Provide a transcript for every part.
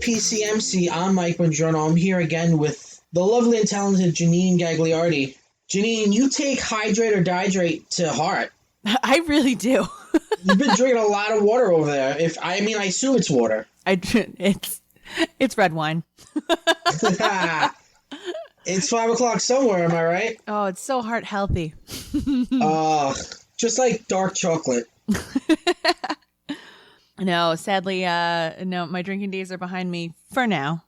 PCMC. I'm Mike and Janine. I'm here again with the lovely and talented Janine Gagliardi. Janine, you take hydrate or dihydrate to heart. I really do. You've been drinking a lot of water over there. I assume it's water. It's red wine. It's 5 o'clock somewhere, am I right? Oh, it's so heart healthy. Just like dark chocolate. No, sadly, no, my drinking days are behind me for now.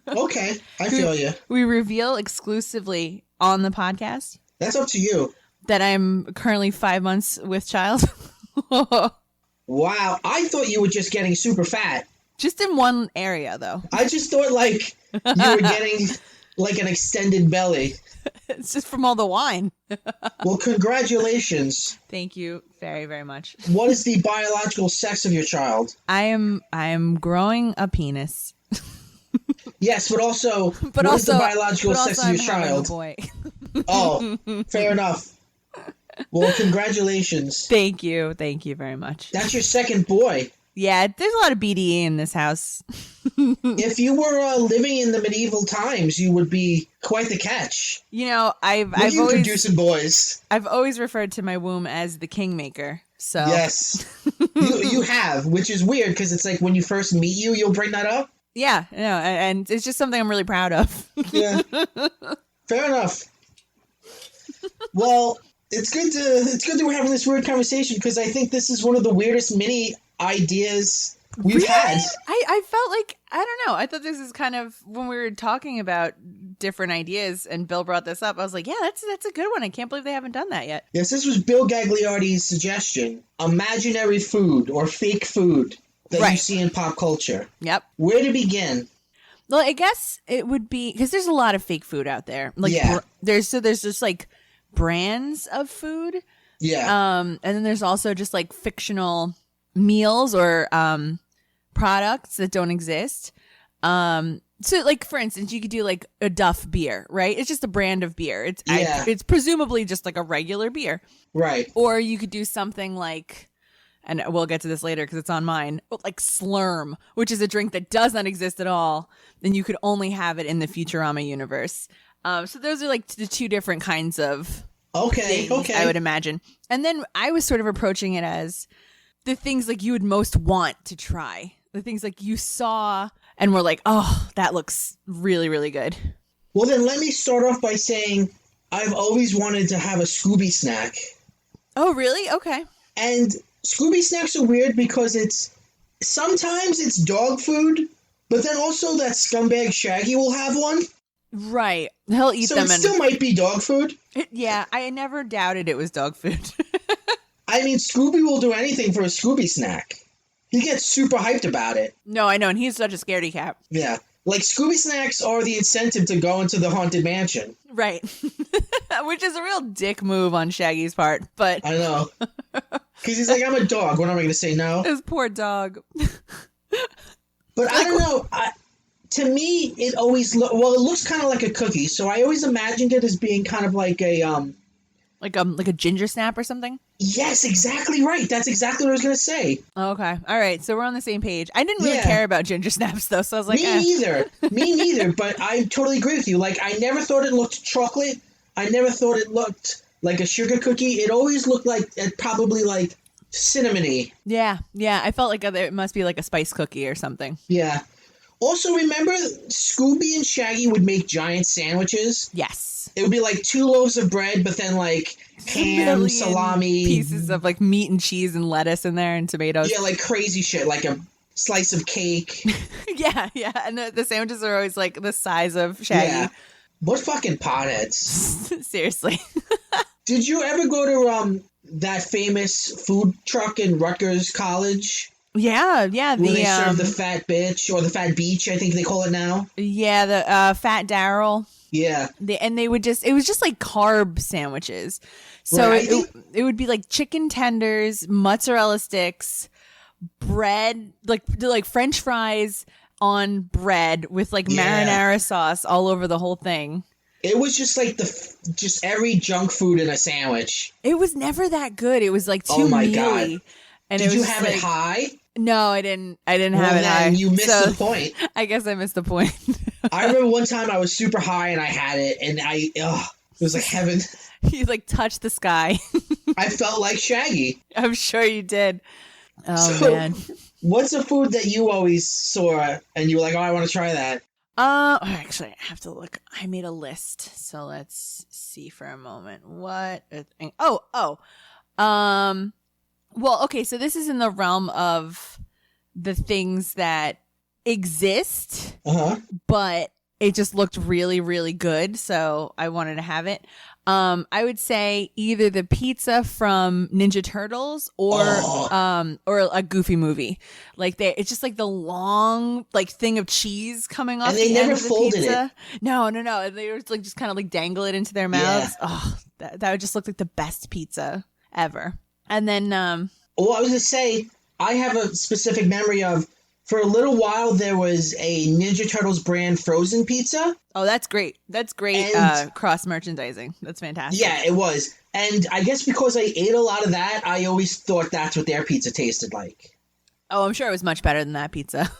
Okay, I feel you. We reveal exclusively on the podcast. That's up to you. That I'm currently 5 months with child. Wow, I thought you were just getting super fat. Just in one area, though. I just thought, like, you were getting, like, an extended belly. It's just from all the wine. Well, congratulations. Thank you very, very much. What is the biological sex of your child? I am growing a penis. Yes, but also, what is the biological sex of your child? A boy. Oh, fair enough. Well, congratulations. Thank you very much. That's your second boy. Yeah, there's a lot of BDE in this house. If you were living in the medieval times, you would be quite the catch. You know, I've always producing boys. I've always referred to my womb as the kingmaker. So yes, you have, which is weird because it's like when you first meet you, you'll bring that up. Yeah, no, and it's just something I'm really proud of. Yeah, fair enough. Well, it's good that we're having this weird conversation because I think this is one of the weirdest mini ideas we've had. I felt like, I don't know, I thought this is kind of, when we were talking about different ideas and Bill brought this up, I was like, yeah, that's a good one. I can't believe they haven't done that yet. Yes, this was Bill Gagliardi's suggestion. Imaginary food or fake food that you see in pop culture. Yep. Where to begin? Well, I guess it would be, because there's a lot of fake food out there. Like, yeah. There's just like brands of food. Yeah. And then there's also just like fictional meals or products that don't exist. So like, for instance, you could do like a Duff beer, right? It's just a brand of beer. It's presumably just like a regular beer. Right. Or you could do something like, and we'll get to this later because it's on mine, but like Slurm, which is a drink that does not exist at all. And you could only have it in the Futurama universe. So those are like the two different kinds of things, I would imagine. And then I was sort of approaching it as the things like you would most want to try. The things like you saw and were like, oh, that looks really, really good. Well, then let me start off by saying I've always wanted to have a Scooby-snack. Oh, really? Okay. And Scooby-snacks are weird because sometimes it's dog food, but then also that scumbag Shaggy will have one. Right. He'll eat them. So it still might be dog food. Yeah, I never doubted it was dog food. I mean, Scooby will do anything for a Scooby-snack. He gets super hyped about it. No, I know, and he's such a scaredy cat. Yeah. Like, Scooby-snacks are the incentive to go into the Haunted Mansion. Right. Which is a real dick move on Shaggy's part, but... I know. Because he's like, I'm a dog. What am I going to say no? His poor dog. But I don't know. To me, it always... it looks kind of like a cookie, so I always imagined it as being kind of like a... Like a ginger snap or something? Yes, exactly right. That's exactly what I was going to say. Okay. All right. So we're on the same page. I didn't really care about ginger snaps, though, so I was like, Me neither, but I totally agree with you. Like, I never thought it looked chocolate. I never thought it looked like a sugar cookie. It always looked like, probably like cinnamony. Yeah. Yeah. I felt like it must be like a spice cookie or something. Yeah. Also, remember Scooby and Shaggy would make giant sandwiches? Yes. It would be like 2 loaves of bread, but then like ham, salami. Pieces of like meat and cheese and lettuce in there and tomatoes. Yeah, like crazy shit, like a slice of cake. Yeah. And the sandwiches are always like the size of Shaggy. Yeah. What fucking potheads? Seriously. Did you ever go to that famous food truck in Rutgers College? Yeah. Where they serve the fat bitch, or the fat beach, I think they call it now. Yeah, the Fat Daryl. Yeah. It was just like carb sandwiches. So it would be like chicken tenders, mozzarella sticks, bread, like French fries on bread with like marinara sauce all over the whole thing. It was just like just every junk food in a sandwich. It was never that good. It was like too mealy. God. And did you have it high? No, I didn't have Well, it high. then you missed the point. I guess I missed the point. I remember one time I was super high and I had it, and it was like heaven. You like touched the sky. I felt like Shaggy. I'm sure you did. Oh, So, man. What's a food that you always saw and you were like, oh, I want to try that? Actually, I have to look. I made a list, so let's see for a moment. What? Well, okay, so this is in the realm of the things that exist, but it just looked really, really good, so I wanted to have it. I would say either the pizza from Ninja Turtles or a Goofy movie. Like it's just like the long like thing of cheese coming off. And they the never end of the folded pizza. it. No. They were like just kind of like dangle it into their mouths. Yeah. Oh, that would just look like the best pizza ever. And then Well, I was going to say, I have a specific memory of, for a little while, there was a Ninja Turtles brand frozen pizza. oh, that's great. That's great cross merchandising. That's fantastic. Yeah, it was. And I guess because I ate a lot of that, I always thought that's what their pizza tasted like. Oh, I'm sure it was much better than that pizza.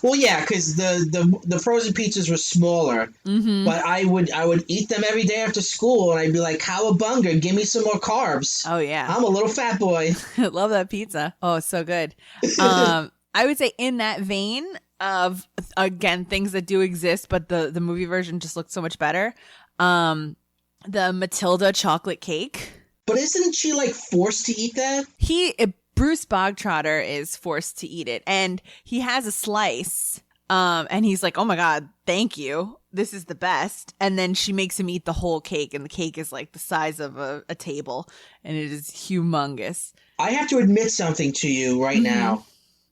Well, yeah, because the frozen pizzas were smaller, but I would eat them every day after school, and I'd be like, "Cowabunga, give me some more carbs." Oh yeah, I'm a little fat boy. I love that pizza. Oh, it's so good. I would say in that vein of, again, things that do exist, but the movie version just looked so much better. The Matilda chocolate cake. But isn't she like forced to eat that? Bruce Bogtrotter is forced to eat it, and he has a slice. And he's like, "Oh my God, thank you. This is the best." And then she makes him eat the whole cake, and the cake is like the size of a table, and it is humongous. I have to admit something to you right now.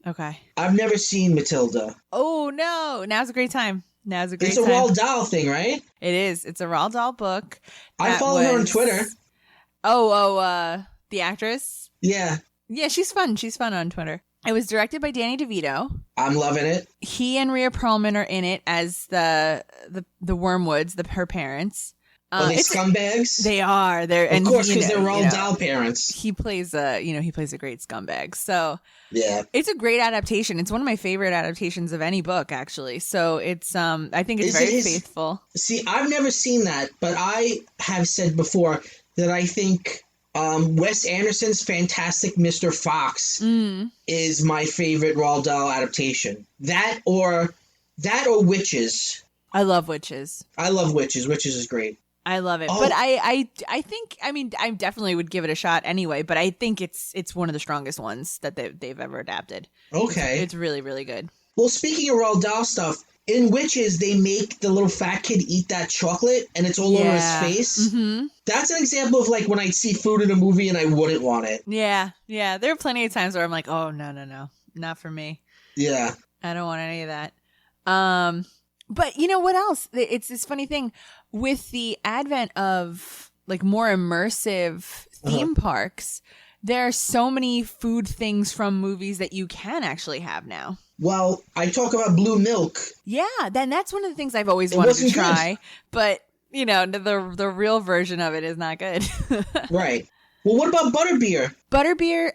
Okay. I've never seen Matilda. Oh no! Now's a great time. It's a Roald Dahl thing, right? It is. It's a Roald Dahl book. I follow her on Twitter. The actress? Yeah. Yeah, she's fun. She's fun on Twitter. It was directed by Danny DeVito. I'm loving it. He and Rhea Perlman are in it as the Wormwoods, her parents. Are they scumbags? They are. Of course, because they're Roald Dahl parents. He plays a great scumbag. So yeah, it's a great adaptation. It's one of my favorite adaptations of any book, actually. So it's I think it's very faithful. See, I've never seen that, but I have said before that I think Wes Anderson's Fantastic Mr. Fox is my favorite Roald Dahl adaptation. That or Witches. I love Witches. I love Witches. Witches is great. I love it. Oh. But I think, I mean, I definitely would give it a shot anyway, but I think it's one of the strongest ones that they've ever adapted. Okay. It's really, really good. Well, speaking of Roald Dahl stuff, in Witches, they make the little fat kid eat that chocolate, and it's all over his face. Mm-hmm. That's an example of, like, when I see food in a movie and I wouldn't want it. Yeah. There are plenty of times where I'm like, oh, no. Not for me. Yeah. I don't want any of that. But you know what else? It's this funny thing. With the advent of, like, more immersive theme parks, there are so many food things from movies that you can actually have now. Well, I talk about Blue Milk. Yeah, then that's one of the things I've always wanted to try. Good. But, you know, the real version of it is not good. Right. Well, what about butterbeer? Butterbeer,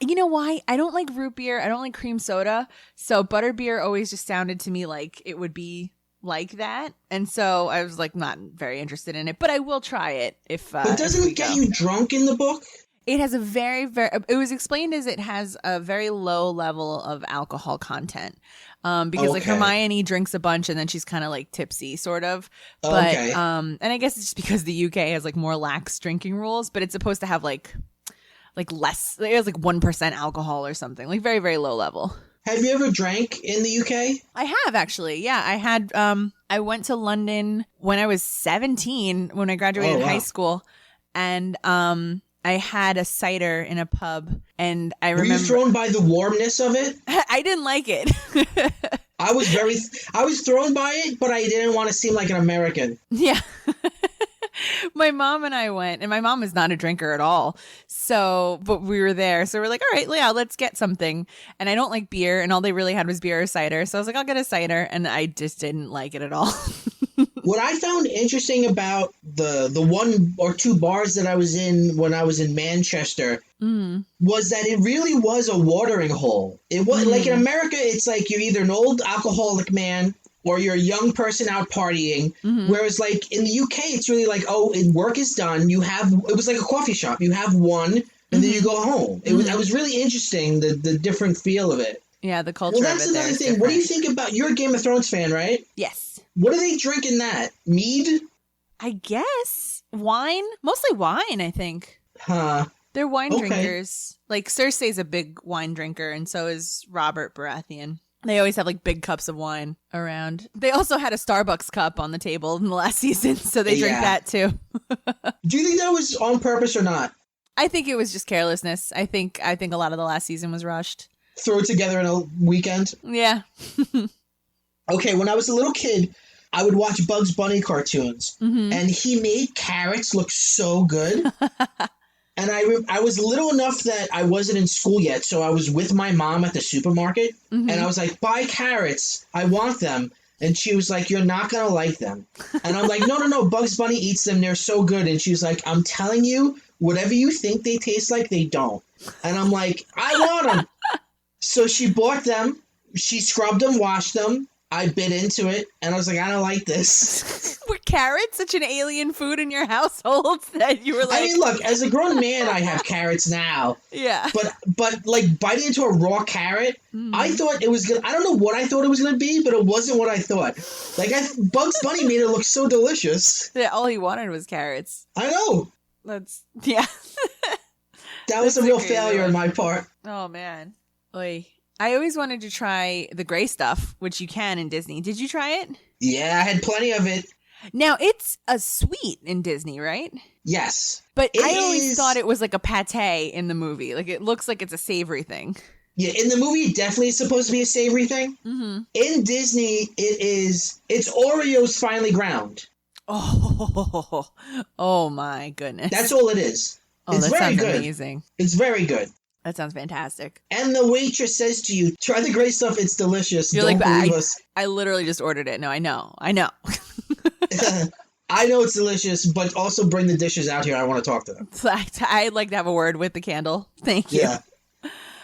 you know why? I don't like root beer. I don't like cream soda. So butterbeer always just sounded to me like it would be like that. And so I was like not very interested in it, but I will try it if But doesn't it get you drunk in the book? It has a very, it was explained as it has a very low level of alcohol content. Because like Hermione drinks a bunch and then she's kind of like tipsy sort of. But, and I guess it's just because the UK has like more lax drinking rules, but it's supposed to have like less, it has like 1% alcohol or something, like very, very low level. Have you ever drank in the UK? I have, actually. Yeah, I had, I went to London when I was 17, when I graduated high school. And, I had a cider in a pub, and I remember... Were you thrown by the warmness of it? I didn't like it. I was thrown by it, but I didn't want to seem like an American. Yeah. My mom and I went, and my mom is not a drinker at all. So, but we were there. So we're like, all right, yeah, let's get something. And I don't like beer, and all they really had was beer or cider. So I was like, I'll get a cider. And I just didn't like it at all. What I found interesting about the one or two bars that I was in when I was in Manchester was that it really was a watering hole. It was like in America, it's like you're either an old alcoholic man or you're a young person out partying. Whereas like in the UK, it's really like, oh, work is done. It was like a coffee shop. You have one and then you go home. It was really interesting, the different feel of it. Yeah, the culture Well, that's of it another there thing. What do you think about, you're a Game of Thrones fan, right? Yes. What are they drinking that? Mead? I guess. Wine? Mostly wine, I think. Huh. They're wine drinkers. Like, Cersei's a big wine drinker, and so is Robert Baratheon. They always have, like, big cups of wine around. They also had a Starbucks cup on the table in the last season, so they drink that, too. Do you think that was on purpose or not? I think it was just carelessness. I think a lot of the last season was rushed. Throw it together in a weekend? Yeah. Okay, when I was a little kid, I would watch Bugs Bunny cartoons, and he made carrots look so good. And I was little enough that I wasn't in school yet, so I was with my mom at the supermarket, and I was like, buy carrots, I want them. And she was like, you're not going to like them. And I'm like, no, Bugs Bunny eats them, they're so good. And she was like, I'm telling you, whatever you think they taste like, they don't. And I'm like, I want them. So she bought them, she scrubbed them, washed them, I bit into it, and I was like, I don't like this. Were carrots such an alien food in your household that you were like... I mean, look, as a grown man, I have carrots now. Yeah. But like, biting into a raw carrot, I thought it was going to... I don't know what I thought it was going to be, but it wasn't what I thought. Like, Bugs Bunny made it look so delicious. Yeah, all he wanted was carrots. I know. Yeah. That was a real failure on my part. Oh, man. Oy. I always wanted to try the gray stuff, which you can in Disney. Did you try it? Yeah, I had plenty of it. Now, it's a sweet in Disney, right? Yes. But I always thought it was like a pate in the movie. Like, it looks like it's a savory thing. Yeah, in the movie, it definitely is supposed to be a savory thing. In Disney, it's Oreos finely ground. Oh my goodness. That's all it is. Oh, it's that very sounds good. Amazing. It's very good. That sounds fantastic. And the waitress says to you, try the great stuff, it's delicious. You're Don't like, believe us. I literally just ordered it. No, I know. I know it's delicious, but also bring the dishes out here. I want to talk to them. I'd like to have a word with the candle. Thank you. Yeah.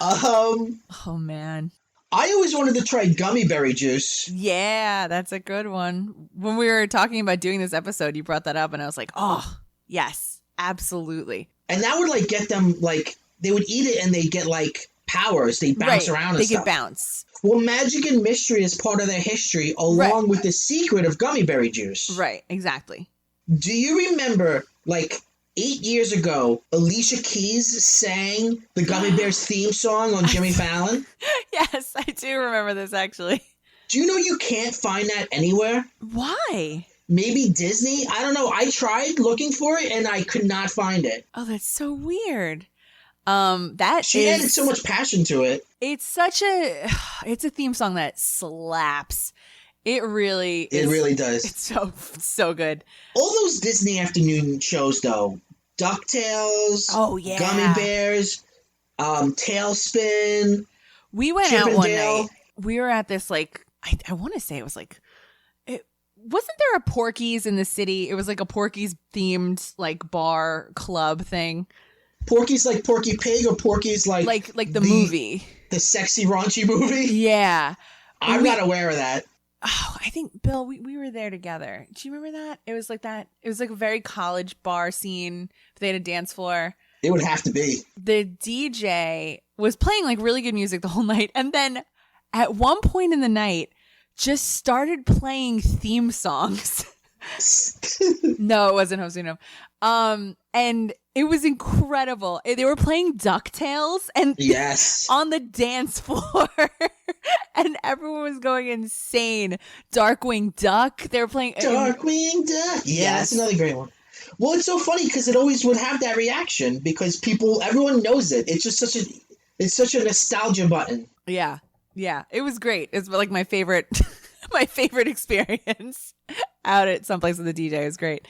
Oh, man. I always wanted to try gummy berry juice. Yeah, that's a good one. When we were talking about doing this episode, you brought that up, and I was like, oh, yes, absolutely. And that would, like, get them, like... They would eat it and they get like powers. They bounce around and stuff. They could bounce. Well, magic and mystery is part of their history along with the secret of gummy berry juice. Right, exactly. Do you remember, like, 8 years ago, Alicia Keys sang the Gummy Bears theme song on Jimmy Fallon? Yes, I do remember this, actually. Do you know you can't find that anywhere? Why? Maybe Disney? I don't know. I tried looking for it and I could not find it. Oh, that's so weird. She added so much passion to it. It's a theme song that slaps. It really does. It's so good. All those Disney afternoon shows though, DuckTales, oh yeah, Gummy Bears, Tailspin. We went out one night. We were at this like I want to say it was like wasn't there a Porky's in the city? It was like a Porky's themed like bar club thing. Porky's like Porky Pig or Porky's like the movie. The sexy raunchy movie? Yeah. I'm not aware of that. Oh, I think, Bill, we were there together. Do you remember that? It was like that. It was like a very college bar scene. They had a dance floor. It would have to be. The DJ was playing like really good music the whole night. And then at one point in the night, just started playing theme songs. No, it wasn't Hosuno. And it was incredible. They were playing DuckTales and yes, on the dance floor, and everyone was going insane. Darkwing Duck. They were playing Darkwing Duck. Yeah, that's another great one. Well, it's so funny because it always would have that reaction because everyone knows it. It's just such a nostalgia button. Yeah, it was great. It's like my favorite experience out at someplace with a DJ. It was great.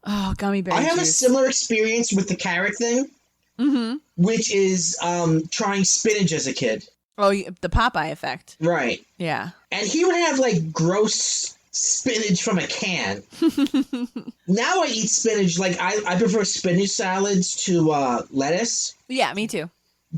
Oh, gummy berry I have juice. a similar experience with the carrot thing, which is trying spinach as a kid. Oh, the Popeye effect. Right. Yeah. And he would have like gross spinach from a can. Now I eat spinach, like I prefer spinach salads to lettuce. Yeah, me too.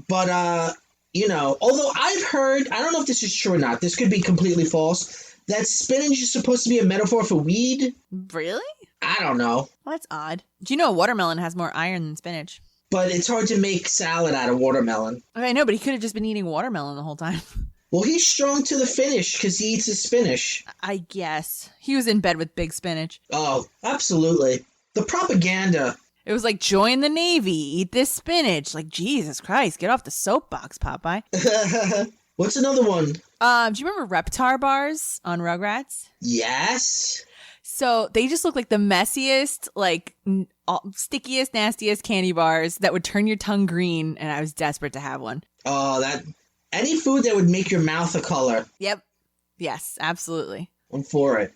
But although I've heard, I don't know if this is true or not, this could be completely false, that spinach is supposed to be a metaphor for weed. Really? I don't know. Well, that's odd. Do you know a watermelon has more iron than spinach? But it's hard to make salad out of watermelon. I know, but he could have just been eating watermelon the whole time. Well, he's strong to the finish because he eats his spinach. I guess. He was in bed with big spinach. Oh, absolutely. The propaganda. It was like, join the Navy, eat this spinach. Like, Jesus Christ, get off the soapbox, Popeye. What's another one? Do you remember Reptar bars on Rugrats? Yes. So they just look like the messiest, like stickiest, nastiest candy bars that would turn your tongue green, and I was desperate to have one. Oh, any food that would make your mouth a color. Yep. Yes, absolutely. I'm for it.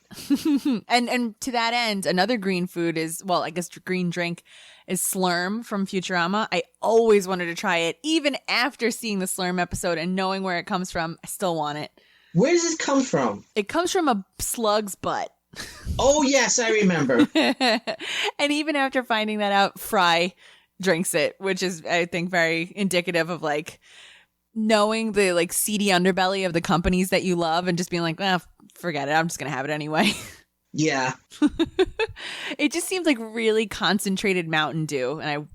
And to that end, another green food is, well, I guess green drink is Slurm from Futurama. I always wanted to try it. Even after seeing the Slurm episode and knowing where it comes from, I still want it. Where does it come from? It comes from a slug's butt. Oh, yes, I remember. And even after finding that out, Fry drinks it, which is, I think, very indicative of like knowing the like seedy underbelly of the companies that you love and just being like, well, forget it. I'm just going to have it anyway. Yeah. It just seems like really concentrated Mountain Dew. And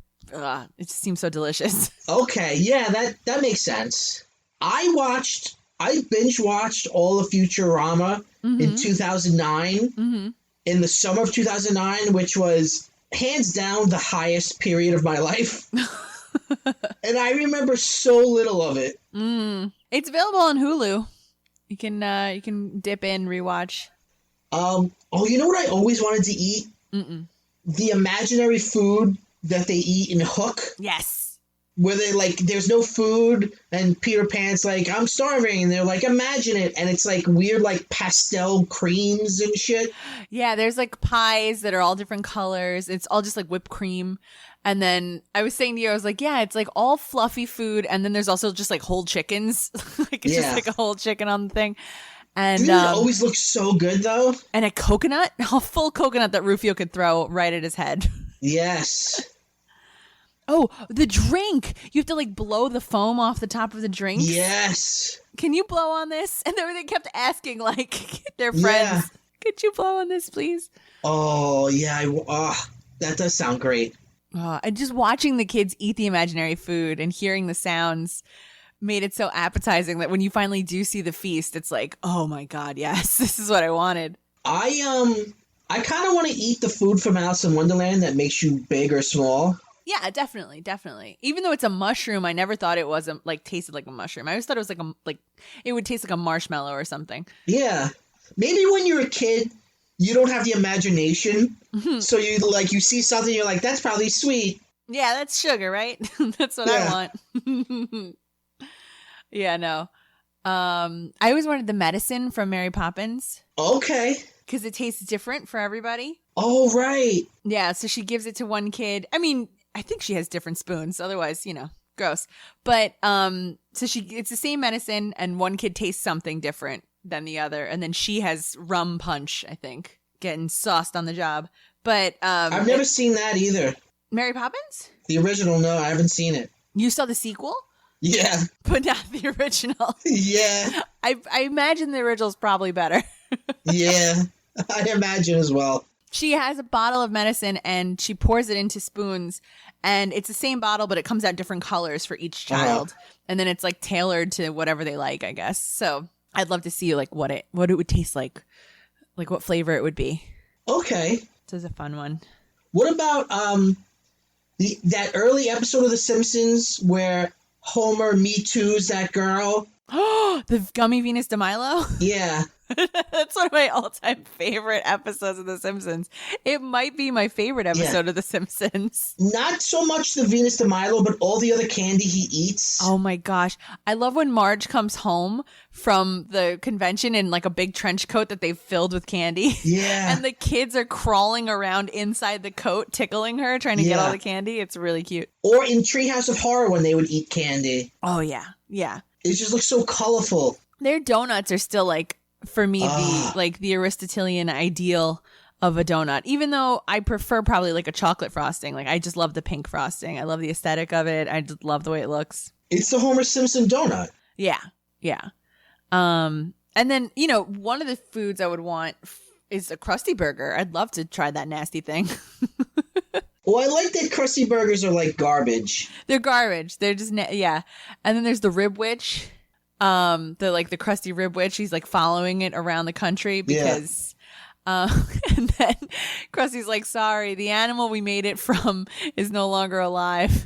it just seems so delicious. Okay. Yeah, that makes sense. I binge watched all of Futurama in 2009, in the summer of 2009, which was hands down the highest period of my life. And I remember so little of it. It's available on Hulu. You can dip in, rewatch. You know what I always wanted to eat? The imaginary food that they eat in Hook. Yes. Where they like, there's no food, and Peter Pan's like, I'm starving, and they're like, imagine it, and it's like weird like pastel creams and shit. Yeah, there's like pies that are all different colors. It's all just like whipped cream. And then I was saying to you, I was like, yeah, it's like all fluffy food, and then there's also just like whole chickens. Like it's just like a whole chicken on the thing. And it always looks so good though. And a coconut, a full coconut that Rufio could throw right at his head. Yes. Oh, the drink. You have to like blow the foam off the top of the drink. Yes. Can you blow on this? And they kept asking like their friends, could you blow on this, please? Oh, yeah. That does sound great. And just watching the kids eat the imaginary food and hearing the sounds made it so appetizing that when you finally do see the feast, it's like, oh my God, yes, this is what I wanted. I kind of want to eat the food from Alice in Wonderland that makes you big or small. Yeah, definitely. Even though it's a mushroom, I never thought it wasn't like tasted like a mushroom. I always thought it was like it would taste like a marshmallow or something. Yeah, maybe when you're a kid, you don't have the imagination, so you see something, you're like, that's probably sweet. Yeah, that's sugar, right? That's what I want. Yeah, no. I always wanted the medicine from Mary Poppins. Okay. Because it tastes different for everybody. Oh, right. Yeah, so she gives it to one kid. I mean, I think she has different spoons. Otherwise, gross. But so it's the same medicine, and one kid tastes something different than the other, and then she has rum punch, I think, getting sauced on the job. But I've never seen that either. Mary Poppins? The original, no, I haven't seen it. You saw the sequel? Yeah. But not the original. Yeah. I imagine the original's probably better. Yeah, I imagine as well. She has a bottle of medicine and she pours it into spoons, and it's the same bottle, but it comes out different colors for each child. And then it's like tailored to whatever they like, I guess. So I'd love to see like what it would taste like what flavor it would be. Okay. This is a fun one. What about that early episode of The Simpsons where Homer Me Too's that girl? Oh, the Gummy Venus de Milo? Yeah. That's one of my all-time favorite episodes of The Simpsons. It might be my favorite episode of The Simpsons. Not so much the Venus de Milo, but all the other candy he eats. Oh my gosh. I love when Marge comes home from the convention in like a big trench coat that they've filled with candy. Yeah. And the kids are crawling around inside the coat, tickling her, trying to get all the candy. It's really cute. Or in Treehouse of Horror when they would eat candy. Oh, yeah. Yeah. It just looks so colorful. Their donuts are still like for me the Aristotelian ideal of a donut, even though I prefer probably like a chocolate frosting. Like I just love the pink frosting. I love the aesthetic of it. I just love the way it looks. It's the Homer Simpson donut. Yeah. And then, one of the foods I would want is a Krusty Burger. I'd love to try that nasty thing. Well, I like that Krusty Burgers are like garbage. They're garbage. They're just, yeah. And then there's the Rib Witch. The Krusty Rib Witch. He's like following it around the country because... and then Krusty's like, sorry, the animal we made it from is no longer alive.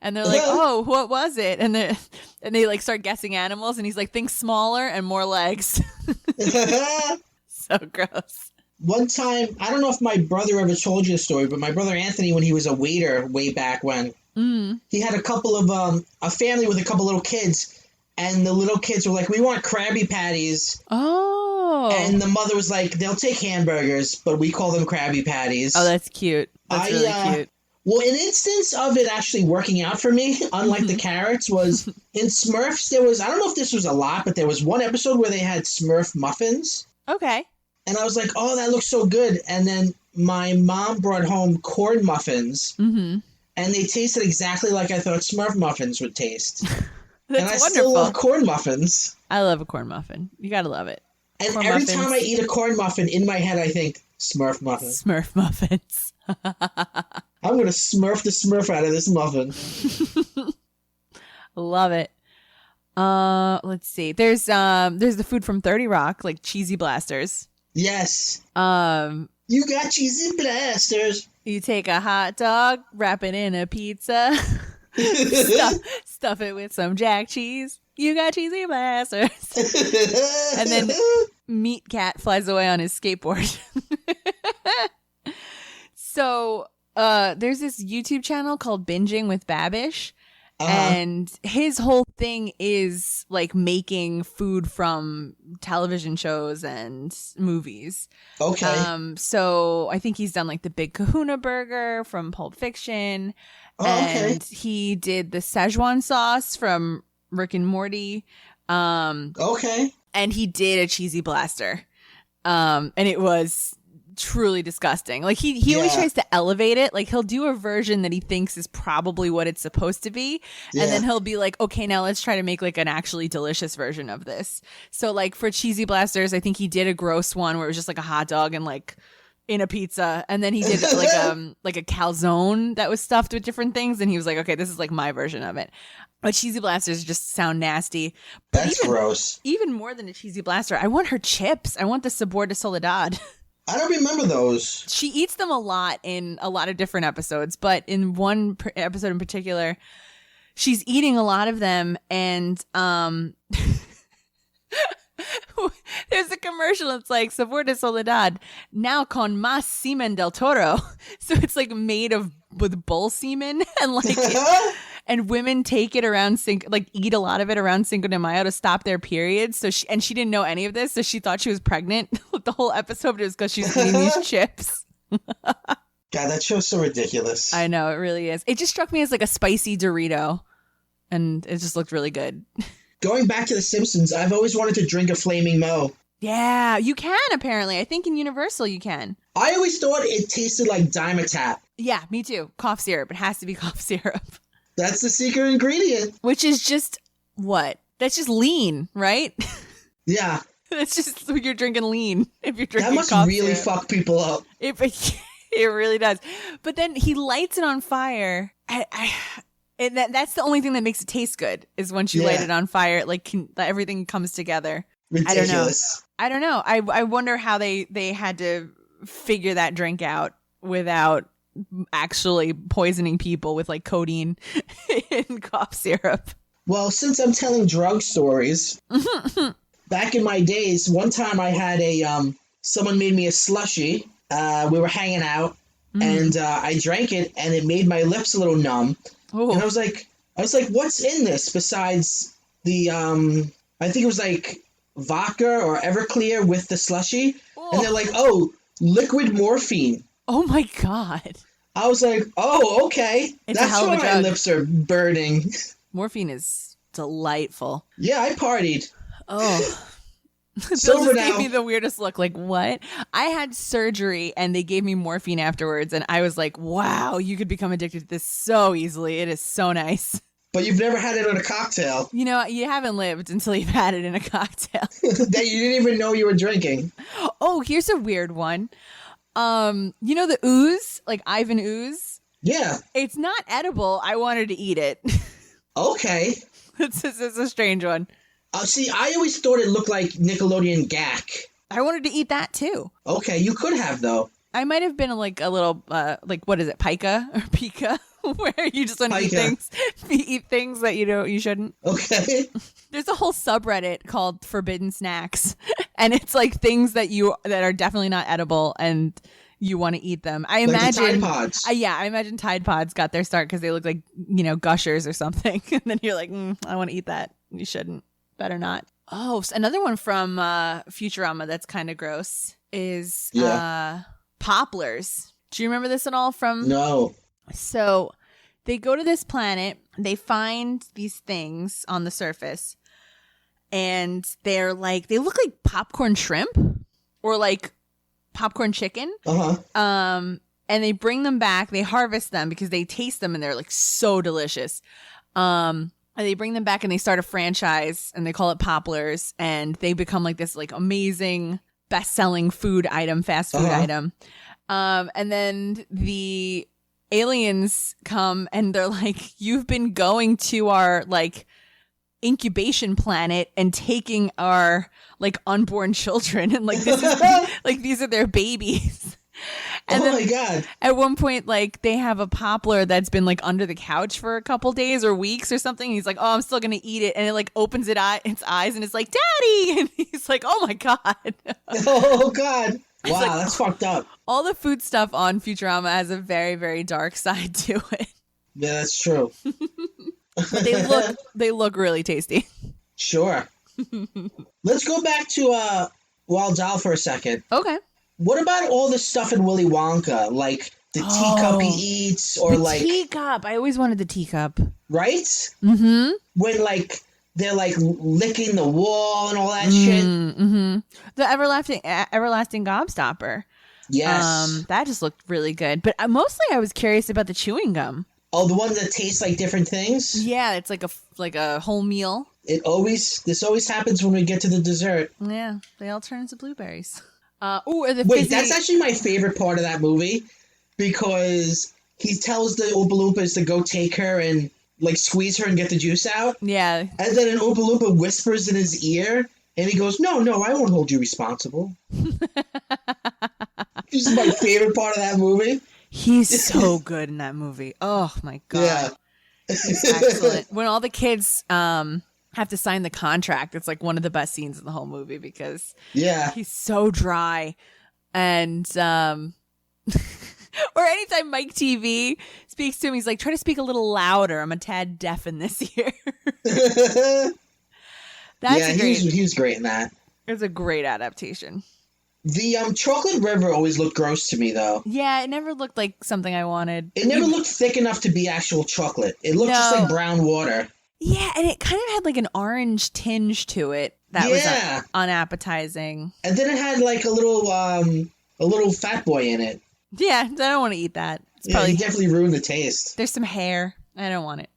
And they're like, oh, what was it? And they like start guessing animals. And he's like, think smaller and more legs. So gross. One time, I don't know if my brother ever told you the story, but my brother Anthony, when he was a waiter way back when, he had a couple of, a family with a couple little kids. And the little kids were like, we want Krabby Patties. Oh. And the mother was like, they'll take hamburgers, but we call them Krabby Patties. Oh, that's cute. That's really cute. Well, an instance of it actually working out for me, unlike the carrots, was in Smurfs, there was, I don't know if this was a lot, but there was one episode where they had Smurf muffins. Okay. And I was like, oh, that looks so good. And then my mom brought home corn muffins. Mm-hmm. And they tasted exactly like I thought Smurf muffins would taste. And I still love corn muffins. I love a corn muffin. You gotta love it. And corn every time I eat a corn muffin, in my head I think, Smurf muffins. Smurf muffins. I'm going to Smurf the Smurf out of this muffin. Love it. Let's see. There's the food from 30 Rock, like cheesy blasters. Yes. You got cheesy blasters. You take a hot dog, wrap it in a pizza. Stuff it with some jack cheese. You got cheesy blasters. And then Meat Cat flies away on his skateboard. So there's this YouTube channel called Binging with Babish. And his whole thing is like making food from television shows and movies. Okay. So I think he's done like the Big Kahuna Burger from Pulp Fiction. And he did the Szechuan sauce from Rick and Morty. Okay. And he did a cheesy blaster. And it was truly disgusting. Like he always tries to elevate it. Like he'll do a version that he thinks is probably what it's supposed to be. Yeah. And then he'll be like, okay, now let's try to make like an actually delicious version of this. So like for cheesy blasters, I think he did a gross one where it was just like a hot dog and like in a pizza, and then he did like a calzone that was stuffed with different things, and he was like, okay, this is like my version of it. But cheesy blasters just sound nasty. But that's gross. Even more than a cheesy blaster, I want her chips. I want the Sabor de Soledad. I don't remember those. She eats them a lot in a lot of different episodes, but in one episode in particular, she's eating a lot of them, and there's a commercial. It's like Sabor de Soledad now con más semen del toro. So it's like made with bull semen, and like and women take it around eat a lot of it around Cinco de Mayo to stop their periods. So she didn't know any of this, so she thought she was pregnant with the whole episode just because she's eating these chips. God, that show's so ridiculous. I know, it really is. It just struck me as like a spicy Dorito, and it just looked really good. Going back to The Simpsons, I've always wanted to drink a Flaming Moe. Yeah, you can apparently. I think in Universal you can. I always thought it tasted like Dimetapp. Yeah, me too. Cough syrup. It has to be cough syrup. That's the secret ingredient. Which is just what? That's just lean, right? Yeah. That's just you're drinking lean if you're drinking cough syrup. That must really fuck people up. It really does. But then he lights it on fire. That's the only thing that makes it taste good is once you light it on fire, like everything comes together. Ridiculous. I don't know. I wonder how they had to figure that drink out without actually poisoning people with like codeine and cough syrup. Well, since I'm telling drug stories, back in my days, one time I had someone made me a slushie. We were hanging out and I drank it and it made my lips a little numb. Ooh. And I was like, what's in this besides the, I think it was like vodka or Everclear with the slushie. Ooh. And they're like, oh, liquid morphine. Oh my God. I was like, oh, okay. That's why my lips are burning. Morphine is delightful. Yeah, I partied. Oh, Silver Bill just now. gave me the weirdest look. Like, what? I had surgery and they gave me morphine afterwards. And I was like, wow, you could become addicted to this so easily. It is so nice. But you've never had it in a cocktail. You know, you haven't lived until you've had it in a cocktail. That you didn't even know you were drinking. Oh, here's a weird one. You know the ooze? Like Ivan ooze? Yeah. It's not edible. I wanted to eat it. Okay. It's a strange one. See, I always thought it looked like Nickelodeon Gak. I wanted to eat that too. Okay, you could have, though. I might have been like a little, like, what is it, pica or pika? Where you just want to eat things that you shouldn't. Okay. There's a whole subreddit called Forbidden Snacks, and it's like things that are definitely not edible, and you want to eat them. I imagine Tide Pods. I imagine Tide Pods got their start because they look like Gushers or something, and then you're like, I want to eat that. You shouldn't. Better not. Oh, so another one from Futurama that's kind of gross is poplars. Do you remember this at all from? No. So they go to this planet, they find these things on the surface, and they look like popcorn shrimp or like popcorn chicken. Uh-huh. And they bring them back, they harvest them because they taste them and they're like so delicious. And they bring them back and they start a franchise and they call it Poplars, and they become like this like amazing best-selling fast food item. And then the aliens come and they're like, you've been going to our like incubation planet and taking our like unborn children, and like this is like these are their babies. And my God. At one point, like, they have a poplar that's been, like, under the couch for a couple days or weeks or something. He's like, oh, I'm still going to eat it. And it, like, opens its eyes and it's like, Daddy! And he's like, oh, my God. Oh, God. Wow, like, that's fucked up. All the food stuff on Futurama has a very, very dark side to it. Yeah, that's true. But they look really tasty. Sure. Let's go back to Roald Dahl for a second. Okay. What about all the stuff in Willy Wonka? Like the teacup he eats, or the like teacup. I always wanted the teacup. Right? Mm-hmm. When like they're like licking the wall and all that shit. Mm-hmm. The everlasting gobstopper. Yes. That just looked really good. But mostly I was curious about the chewing gum. Oh, the one that tastes like different things? Yeah, it's like a whole meal. This always happens when we get to the dessert. Yeah, they all turn into blueberries. Wait, that's actually my favorite part of that movie, because he tells the Oompa Loompas to go take her and like squeeze her and get the juice out. Yeah. And then an Oompa Loompa whispers in his ear, and he goes, No, I won't hold you responsible. This is my favorite part of that movie. He's so good in that movie. Oh my God. Yeah. He's excellent. When all the kids have to sign the contract, it's like one of the best scenes in the whole movie, because he's so dry. And or anytime Mike TV speaks to him, he's like, try to speak a little louder. I'm a tad deaf in this ear. He was great in that. It's a great adaptation. The Chocolate River always looked gross to me, though. Yeah, it never looked like something I wanted. It never looked thick enough to be actual chocolate. It looked just like brown water. Yeah, and it kind of had like an orange tinge to it that was unappetizing. And then it had like a little fat boy in it. Yeah, I don't want to eat that. He definitely ruined the taste. There's some hair. I don't want it.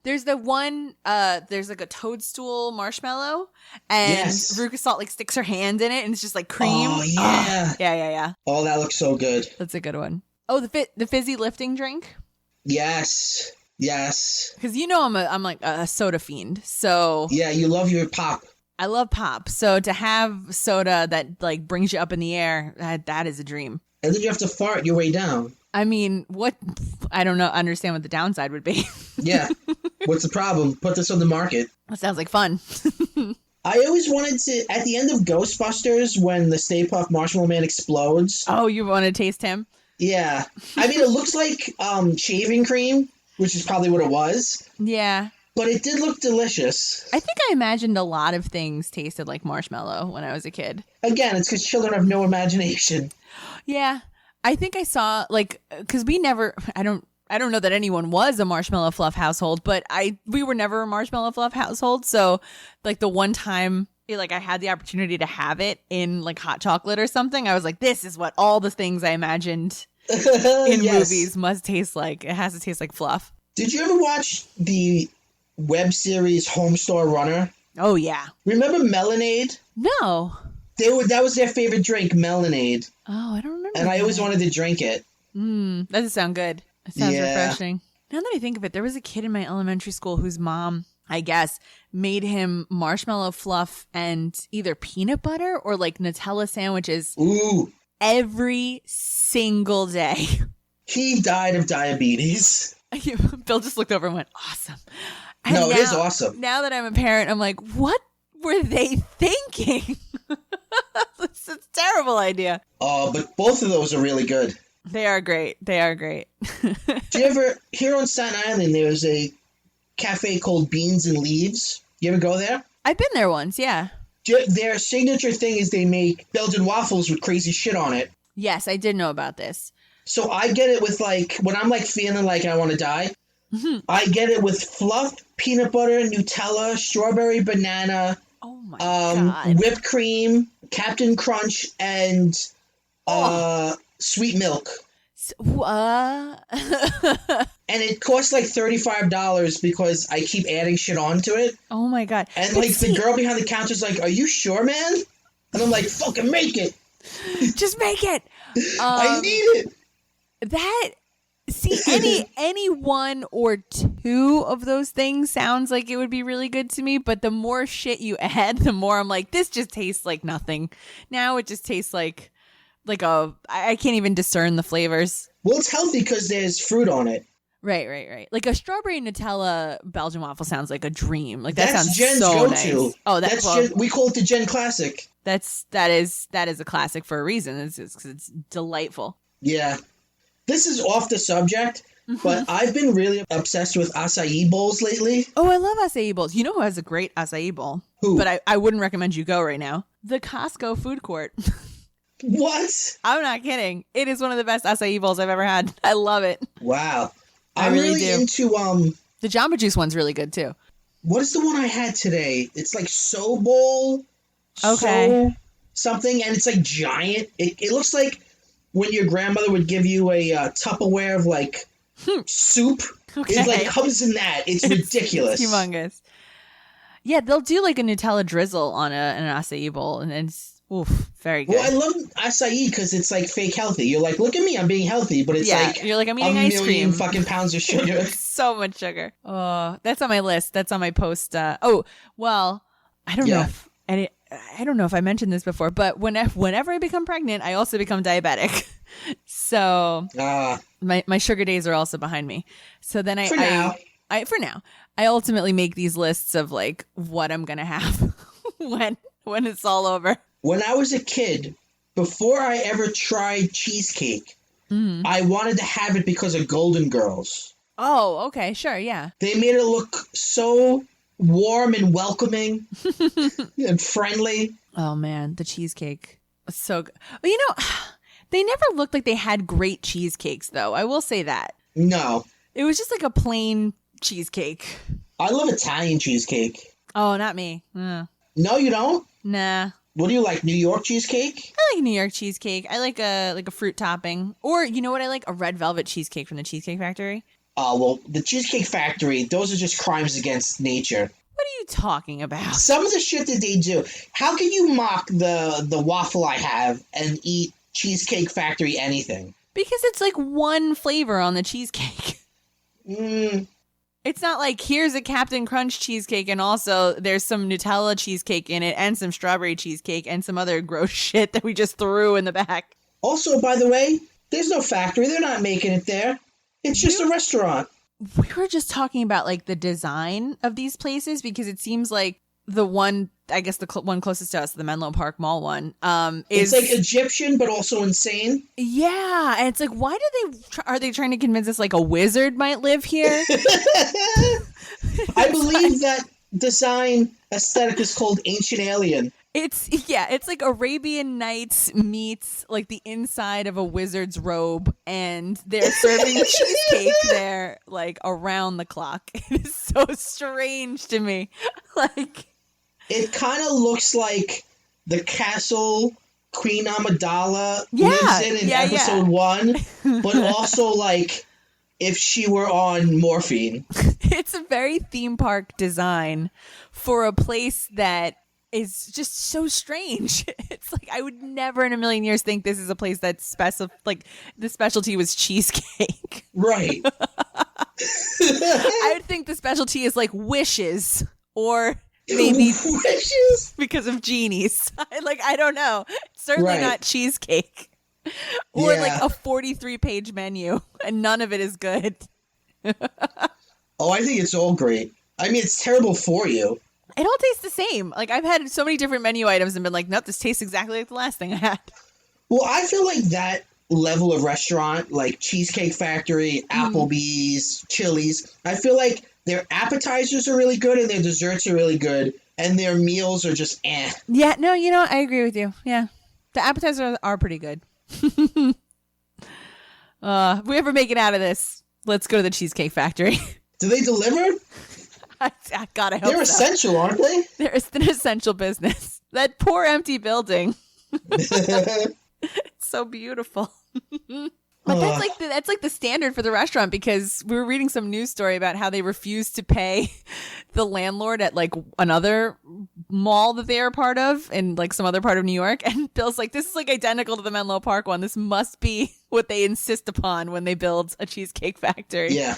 There's the one, there's like a toadstool marshmallow, and Veruca Salt like sticks her hand in it and it's just like cream. Oh, yeah. Yeah. Oh, that looks so good. That's a good one. Oh, the fizzy lifting drink? Yes. Because I'm like a soda fiend, so. Yeah, you love your pop. I love pop, so to have soda that like brings you up in the air, that is a dream. And then you have to fart your way down. I mean, what? I don't understand what the downside would be. Yeah. What's the problem? Put this on the market. That sounds like fun. I always wanted to, at the end of Ghostbusters, when the Stay Puft Marshmallow Man explodes. Oh, you want to taste him? Yeah. I mean, it looks like shaving cream, which is probably what it was. Yeah. But it did look delicious. I think I imagined a lot of things tasted like marshmallow when I was a kid. Again, it's because children have no imagination. Yeah. I think I saw, like, because we never, I don't know that anyone was a Marshmallow Fluff household, but we were never a Marshmallow Fluff household. So, like, the one time like I had the opportunity to have it in like hot chocolate or something, I was like, this is what all the things I imagined in movies must taste like. It has to taste like fluff. Did you ever watch the web series Homestar Runner? Oh, yeah. Remember Melonade? No. That was their favorite drink, Melonade. Oh, I don't remember. And I always wanted to drink it. That doesn't sound good. It sounds refreshing. Now that I think of it, there was a kid in my elementary school whose mom, I guess, made him marshmallow fluff and either peanut butter or like Nutella sandwiches. Ooh. Every single day. He died of diabetes. Bill just looked over and went, awesome. And it is awesome. Now that I'm a parent, I'm like, what were they thinking? It's a terrible idea. Oh, but both of those are really good. They are great. They are great. Do you ever, here on Staten Island, there's a cafe called Beans and Leaves. You ever go there? I've been there once, yeah. Their signature thing is they make Belgian waffles with crazy shit on it. Yes, I did know about this. So I get it with like, when I'm like feeling like I want to die, I get it with fluff, peanut butter, Nutella, strawberry, banana, oh my God. whipped cream, Captain Crunch, and sweet milk. And And it costs like $35 because I keep adding shit onto it. Oh my God. And like the girl behind the counter is like, are you sure, man? And I'm like, fucking make it. Just make it. I need it. Any one or two of those things sounds like it would be really good to me, but the more shit you add, the more I'm like, this just tastes like nothing. Now it just tastes like I can't even discern the flavors. Well, it's healthy because there's fruit on it. Right. Like a strawberry Nutella Belgian waffle sounds like a dream. Like that That's sounds Jen's so go-to. nice. Oh, we call it the Jen Classic. That is a classic for a reason. It's delightful. Yeah. This is off the subject, but I've been really obsessed with acai bowls lately. Oh, I love acai bowls. You know who has a great acai bowl? Who? But I wouldn't recommend you go right now. The Costco food court. What? I'm not kidding. It is one of the best acai bowls I've ever had. I love it. Wow. I I'm really really do. into the Jamba Juice one's really good too. what is the one I had today? It's like So Bowl. Okay. So something, and it's like giant. It looks like when your grandmother would give you a Tupperware of like soup. Okay. It like comes in that. It's ridiculous. It's humongous. Yeah, they'll do like a Nutella drizzle on an acai bowl, and it's very good. Well, I love acai because it's like fake healthy. You're like, look at me, I'm being healthy, but it's like you're like, I'm eating a ice million cream. fucking pounds of sugar. So much sugar. Oh, that's on my list. That's on my post. I don't know. I don't know if I mentioned this before, but whenever I become pregnant, I also become diabetic. So my sugar days are also behind me. So then for now, I ultimately make these lists of like what I'm gonna have when it's all over. When I was a kid, before I ever tried cheesecake, I wanted to have it because of Golden Girls. Oh, okay, sure, yeah. They made it look so warm and welcoming and friendly. Oh man, the cheesecake was so good. Well, they never looked like they had great cheesecakes, though. I will say that. No. It was just like a plain cheesecake. I love Italian cheesecake. Oh, not me. No, you don't? Nah. What do you like, New York cheesecake? I like New York cheesecake. I like a fruit topping. Or, you know what I like? A red velvet cheesecake from the Cheesecake Factory. Oh, well, the Cheesecake Factory, those are just crimes against nature. What are you talking about? Some of the shit that they do. How can you mock the waffle I have and eat Cheesecake Factory anything? Because it's like one flavor on the cheesecake. It's not like, here's a Captain Crunch cheesecake and also there's some Nutella cheesecake in it and some strawberry cheesecake and some other gross shit that we just threw in the back. Also, by the way, there's no factory. They're not making it there. It's just a restaurant. We were just talking about like the design of these places because it seems like the one, I guess the one closest to us, the Menlo Park Mall one, is... It's like Egyptian, but also insane. Yeah, and it's like, why do are they trying to convince us like a wizard might live here? I believe that design aesthetic is called Ancient Alien. It's like Arabian Nights meets like the inside of a wizard's robe, and they're serving cheesecake there like around the clock. It is so strange to me. Like, It kind of looks like the castle Queen Amidala Yeah, lives in yeah, episode 1, but also like if she were on morphine. It's a very theme park design for a place that is just so strange. It's like I would never in a million years think this is a place that's like the specialty was cheesecake. Right. I would think the specialty is like wishes or maybe wishes because of genies. Like I don't know. Certainly not cheesecake. Or like a 43-page menu and none of it is good. Oh, I think it's all great. I mean, it's terrible for you. It all tastes the same. Like I've had so many different menu items and been like, nope, this tastes exactly like the last thing I had. Well, I feel like that level of restaurant, like Cheesecake Factory, Applebee's, Chili's, I feel like their appetizers are really good and their desserts are really good and their meals are just eh. Yeah, no, you know, I agree with you. Yeah. The appetizers are pretty good. If we ever make it out of this, let's go to the Cheesecake Factory. Do they deliver? God, I hope They're essential, aren't they? They're an essential business. That poor empty building. It's so beautiful. But that's like the standard for the restaurant because we were reading some news story about how they refused to pay the landlord at like another mall that they are part of in like some other part of New York. And Bill's like, this is like identical to the Menlo Park one. This must be what they insist upon when they build a Cheesecake Factory. Yeah.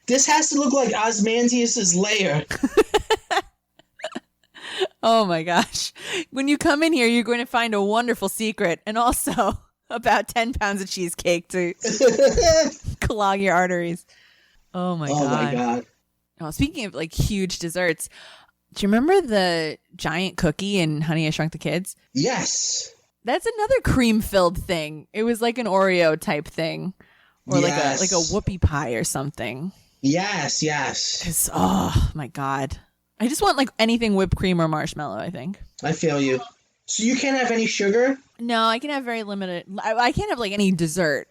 This has to look like Ozymandias' lair. Oh my gosh. When you come in here, you're going to find a wonderful secret and also about 10 pounds of cheesecake to clog your arteries. Oh my God. Oh, speaking of like huge desserts, do you remember the giant cookie in Honey, I Shrunk the Kids? Yes. That's another cream-filled thing. It was like an Oreo type thing. Or like a whoopie pie or something. Yes. Oh my God. I just want like anything whipped cream or marshmallow, I think. I feel you. So you can't have any sugar? No, I can have very limited. I can't have like any dessert.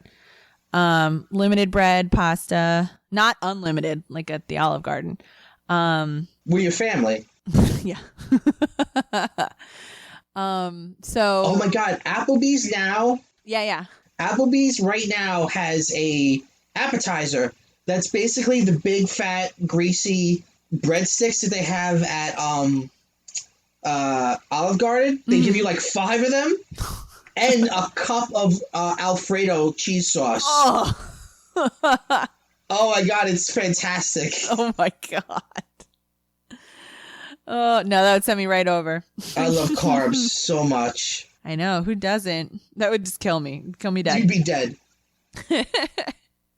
Limited bread, pasta, not unlimited, like at the Olive Garden. With your family? Yeah. So. Oh my God, Applebee's now. Yeah. Applebee's right now has a appetizer that's basically the big fat greasy breadsticks that they have at Olive Garden. They give you like 5 of them and a cup of Alfredo cheese sauce. Oh. Oh my God, it's fantastic. Oh my God. Oh no, that would send me right over. I love carbs so much. I know, who doesn't? That would just kill me. Kill me dead. You'd be dead.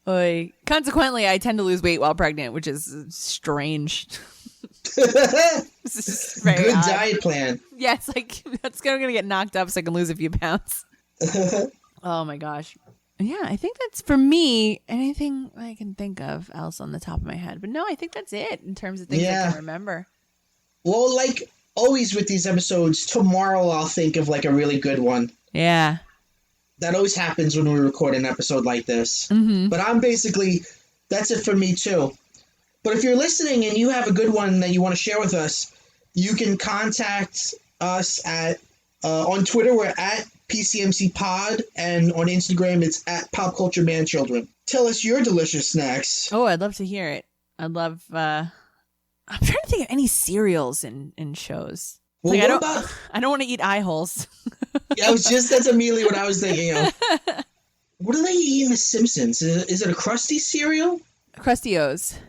Oy. Consequently, I tend to lose weight while pregnant, which is strange. This is very good odd. diet plan. Yeah, it's like that's gonna get knocked up so I can lose a few pounds. Oh my gosh. Yeah, I think that's for me. Anything I can think of else on the top of my head, but no, I think that's it in terms of things I can remember. Well, like always with these episodes, tomorrow I'll think of like a really good one. Yeah. That always happens when we record an episode like this. Mm-hmm. But that's it for me too. But if you're listening and you have a good one that you want to share with us, you can contact us at on Twitter, we're at PCMC Pod, and on Instagram, it's at Pop Culture Man Children. Tell us your delicious snacks. Oh, I'd love to hear it. I'd love... I'm trying to think of any cereals in shows. Well, like, I don't want to eat eye holes. Yeah, that's immediately what I was thinking of. What do they eat in The Simpsons? Is it a Krusty cereal? Krusty O's.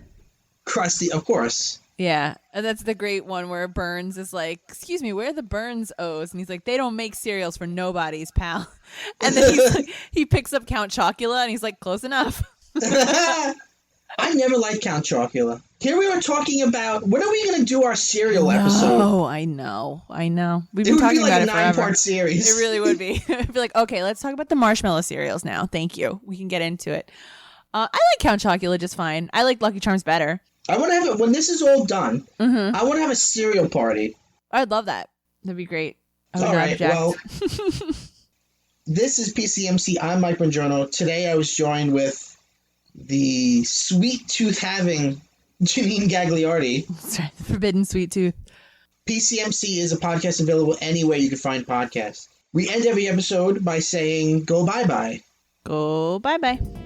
Krusty, of course. Yeah, and that's the great one where Burns is like, excuse me, where are the Burns O's? And he's like, they don't make cereals for nobodies, pal. And then he picks up Count Chocula and he's like, close enough. I never liked Count Chocula. Here we are talking about, when are we going to do our cereal episode? Oh, I know. We've been talking about it forever. It would be like a 9-part series. It really would be. It'd be like, okay, let's talk about the marshmallow cereals now. Thank you. We can get into it. I like Count Chocula just fine. I like Lucky Charms better. I want to have it, when this is all done, mm-hmm. I want to have a cereal party. I'd love that. That'd be great. All right, well, this is PCMC. I'm Mike Bongiorno. Today I was joined with the sweet tooth having Janine Gagliardi. Sorry, the forbidden sweet tooth. PCMC is a podcast available anywhere you can find podcasts. We end every episode by saying, go bye-bye. Go bye-bye.